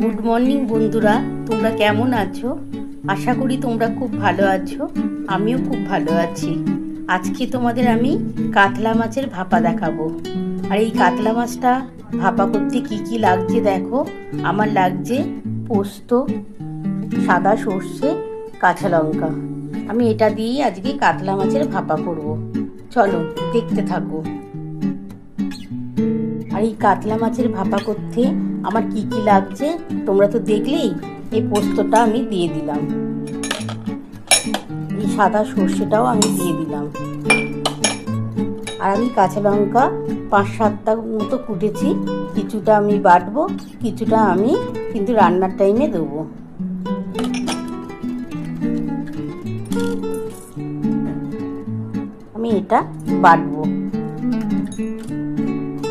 Good morning বন্ধুরা, তোমরা কেমন আছো? আশা করি তোমরা খুব ভালো আছো। আমিও খুব ভালো আছি। আজকে তোমাদের আমি কাতলা মাছের ভাপা দেখাবো। আর এই কাতলা মাছটা ভাপা করতে কি কি লাগছে দেখো। আমার লাগছে পোস্ত, সাদা সর্ষে, কাঁচা লঙ্কা। আমি এটা দিয়েই আজকে কাতলা মাছের ভাপা করব। চলো দেখতে থাকো। আর এই কাতলা মাছের ভাপা করতে আমার কি কি লাগছে তোমরা তো দেখলেই। এই পোস্তটা আমি দিয়ে দিলাম, এই সাদা সর্ষেটাও আমি দিয়ে দিলাম, আর আমি কাঁচা লঙ্কা 5-7টা মতো কুটেছি। কিছুটা আমি বাটবো, কিছুটা আমি কিন্তু রান্নার টাইমে দেবো। আমি এটা বাটবো।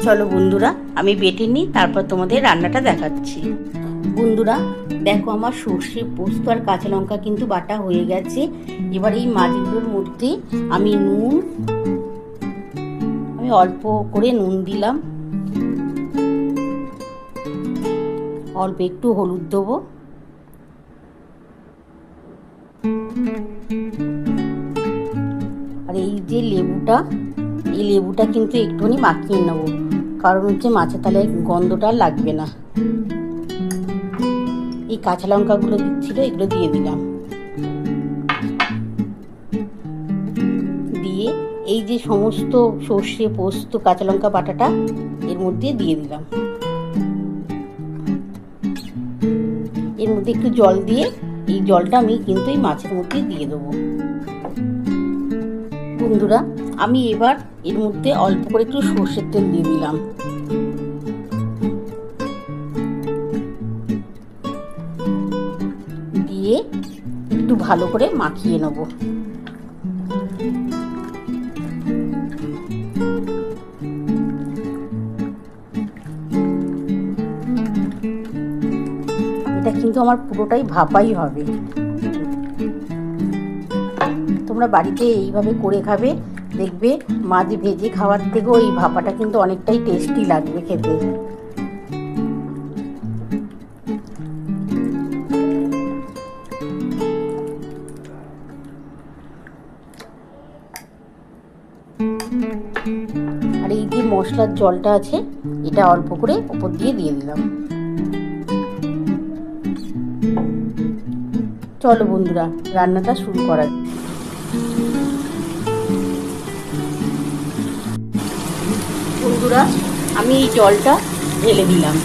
চলো বন্ধুরা, আমি বেটে নিই, তারপর তোমাদের রান্নাটা দেখাচ্ছি। বন্ধুরা দেখো, আমার সর্ষে, পোস্ত আর কাঁচা লঙ্কা কিন্তু বাটা হয়ে গেছে। এবার এই মাছগুলোর মধ্যে আমি অল্প করে নুন দিলাম, অল্প একটু হলুদ দেবো, আর এই যে এই লেবুটা কিন্তু একটুখানি মাখিয়ে নেবো, কারণ হচ্ছে মাছের তালে গন্ধটা লাগবে না। এই কাঁচা লঙ্কাগুলো দিচ্ছিল, এগুলো দিয়ে দিলাম। দিয়ে এই যে সমস্ত সর্ষে, পোস্ত, কাঁচা লঙ্কা বাটাটা এর মধ্যে দিয়ে দিলাম। এর মধ্যে একটু জল দিয়ে এই জলটা আমি কিন্তু এই মাছের মধ্যে দিয়ে দেবো। বন্ধুরা আমি এবার এর মধ্যে অল্প করে একটু সর্ষের তেল দিয়ে দিলাম। দিয়ে একটু ভালো করে মাখিয়ে নেব। এটা কিন্তু আমার পুরোটাই ভাপাই হবে। তোমরা বাড়িতে এইভাবে করে খাবে, দেখবে মাছ ভেজে খাওয়ার থেকেও এই ভাপাটা কিন্তু অনেকটাই টেস্টি লাগবে খেতে। আর এই যে মশলার জলটা আছে, এটা অল্প করে উপর দিয়ে দিলাম। চলো বন্ধুরা, রান্নাটা শুরু করা। বন্ধুরা আমি এই জলটা ঢেলে দিলাম।